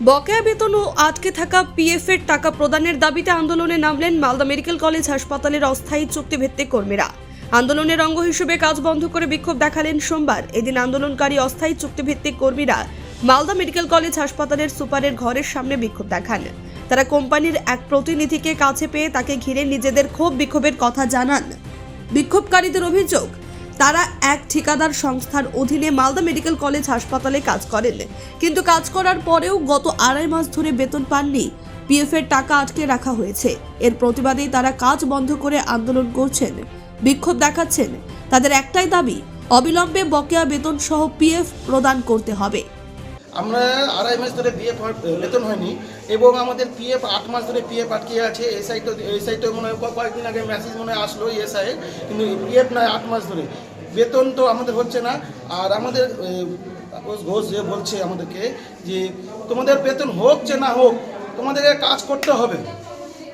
বকেয়া বেতন ও আটকে থাকা পিএফের টাকা প্রদানের দাবিতে আন্দোলনে নামলেন মালদা মেডিকেল কলেজ হাসপাতালের অস্থায়ী চুক্তিভিত্তিক কর্মীরা। আন্দোলনের অঙ্গ হিসেবে কাজ বন্ধ করে বিক্ষোভ দেখালেন সোমবার। এদিন আন্দোলনকারী অস্থায়ী চুক্তিভিত্তিক কর্মীরা মালদা মেডিকেল কলেজ হাসপাতালের সুপারের ঘরের সামনে বিক্ষোভ দেখান। তারা কোম্পানির এক প্রতিনিধিকে কাছে পেয়ে তাকে ঘিরে নিজেদের ক্ষোভ বিক্ষোভের কথা জানান। বিক্ষোভকারীদের অভিযোগ, তারা এক ঠিকাদার সংস্থার অধীনে মালদা মেডিকেল কলেজ হাসপাতালে কাজ করেন, কিন্তু কাজ করার পরেও গত 2.5 মাস ধরে বেতন পাননি। পিএফের টাকা আটকে রাখা হয়েছে। এর প্রতিবাদেই তারা কাজ বন্ধ করে আন্দোলন করছেন, বিক্ষোভ দেখাচ্ছেন। তাদের একটাই দাবি, অবিলম্বে বকেয়া বেতন সহ পিএফ প্রদান করতে হবে। আমরা 2.5 মাস ধরে পিএফ বেতন হয়নি এবং আমাদের পিএফ 8 মাস ধরে পিএফ আটকে আছে। এসআইটা মনে হয় কয়েকদিন আগে মেসেজ মনে হয় আসলো এসআই, কিন্তু পিএফ নয় 8 মাস ধরে বেতন তো আমাদের হচ্ছে না। আর আমাদের ঘোষ যে বলছে আমাদেরকে যে তোমাদের বেতন হোক যে না হোক তোমাদেরকে কাজ করতে হবে,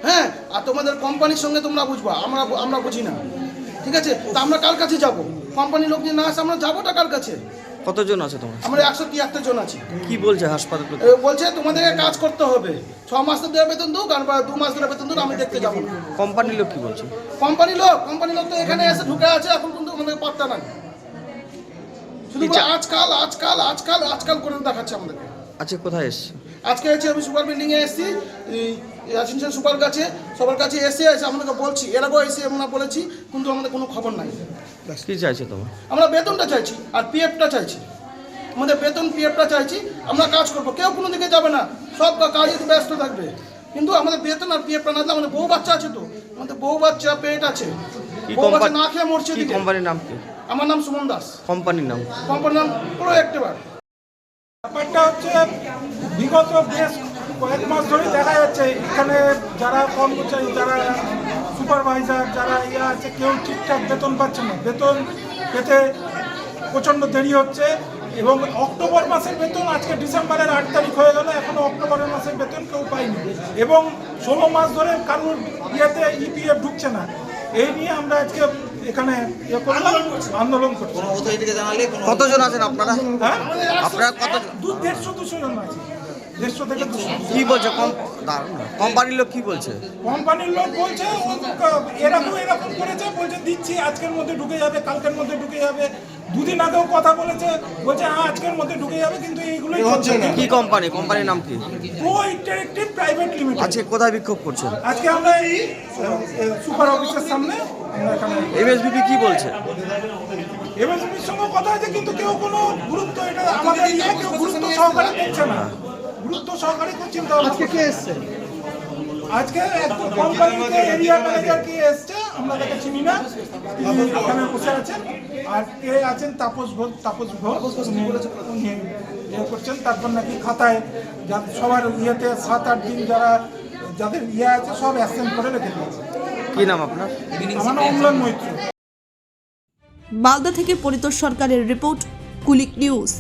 হ্যাঁ, আর তোমাদের কোম্পানির সঙ্গে তোমরা বুঝবা, আমরা বুঝি না, ঠিক আছে? তা আমরা কার কাছে যাব? কোম্পানির লোক যদি না আসে আমরা যাবোটা কার কাছে? কতজন আছে তোমার? আমরা 173 জন আছি। কি বলছে হাসপাতাল? বলছে তোমাদেরকে কাজ করতে হবে, 6 মাস ধরে বেতন দোক আর 2 মাস ধরে বেতন দোক, আমি দেখতে যাবো না। কোম্পানির লোক কি বলছে? কোম্পানির লোক তো এখানে এসে ঢুকে আছে, এখন কিন্তু আমাদের পাত্তা নাই, শুধু আজকাল করে দেখাচ্ছে আমাদেরকে। আচ্ছা, কোথায় এসছে? আজকে এসে আমি সুপার বিল্ডিং এ এসেছি, অ্যাসিস্ট্যান্ট সুপার কাছে সবার কাছে এসে আমাদেরকে বলছি, এর আগেও এসে আমরা বলেছি, কিন্তু আমাদের কোনো খবর নাই। কি চাইছে তোমার? আমরা বেতনটা চাইছি আর পিএফটা চাইছি, আমাদের বেতন পিএফটা চাইছি। আমরা কাজ করবো, কেউ কোনো দিকে যাবে না, সব কাজে ব্যস্ত থাকবে, কিন্তু আমাদের বেতন আর পিএফটা না দিলে আমাদের বউ বাচ্চা আছে, তো আমাদের বউ বাচ্চা পেট আছে, বউ বাচ্চা না খেয়ে মরছে। কোম্পানির নাম কি? আমার নাম সুমন দাস। কোম্পানির নাম? কোম্পানির নাম প্রোঅ্যাক্টিভার। ব্যাপারটা হচ্ছে বিগত বেশ কয়েক মাস ধরে দেখা যাচ্ছে এখানে যারা কর্মচারী, যারা সুপারভাইজার, যারা আছে, কেউ ঠিকঠাক বেতন পাচ্ছে না। বেতন পেতে প্রচণ্ড দেরি হচ্ছে এবং অক্টোবর মাসের বেতন আজকে ডিসেম্বরের 8 তারিখ হয়ে গেল, এখনও অক্টোবরের মাসের বেতন কেউ পায়নি এবং 16 মাস ধরে কারোর ইয়েতে ইপিএফ ঢুকছে না। এই নিয়ে আমরা আজকে এখানে আন্দোলন করছি। কতজন আছেন আপনারা? হ্যাঁ, আপনারা কত? 150-200 জন আছে। 150 থেকে 200। কি বলছে কোম্পানির লোক? কি বলছে কোম্পানির লোক? বলছে এরকম করেছে, বলছে দিচ্ছি, আজকের মধ্যে ঢুকে যাবে, কালকের মধ্যে ঢুকে যাবে। 2 দিন আগেও কথা বলেছে, বলছে হ্যাঁ আজকের মধ্যে ঢুকে যাবে, কিন্তু এইগুলোই হচ্ছে না। কি কোম্পানি? কোম্পানির নাম কি? Pro-interactive private limited. আজকে কোথায় বিক্ষোভ করছেন? আজকে আমরা এই সুপার অফিসের সামনে এখানে। এমএসবিপি কি বলছে? এমএসবির সঙ্গে কথা আছে, কিন্তু কেউ কোনো গুরুত্ব, এটা আমাদের কেউ গুরুত্ব সহকারে দিচ্ছে না, গুরুত্ব সহকারে কোনো চিন্তা ভাবনা। আজকে কে এসছে? আজকে কোম্পানিতে এরিয়া ম্যানেজার কে এসছে, আমরা তাকে চিনি না, তিনি এখানে বসে আছেন। আর কে আছেন? তাপস ঘোষ ইয়ে করছেন। তারপর নাকি খাতায় সবার ইয়েতে 7-8 দিন যাদের ইয়ে আছে সব অ্যাবসেন্ট করে রেখে দিয়েছে। কি নাম আপনার? আমার নাম অম্লান মৈত্র। মালদা থেকে পরিতোষ সরকারের রিপোর্ট, কুলিক নিউজ।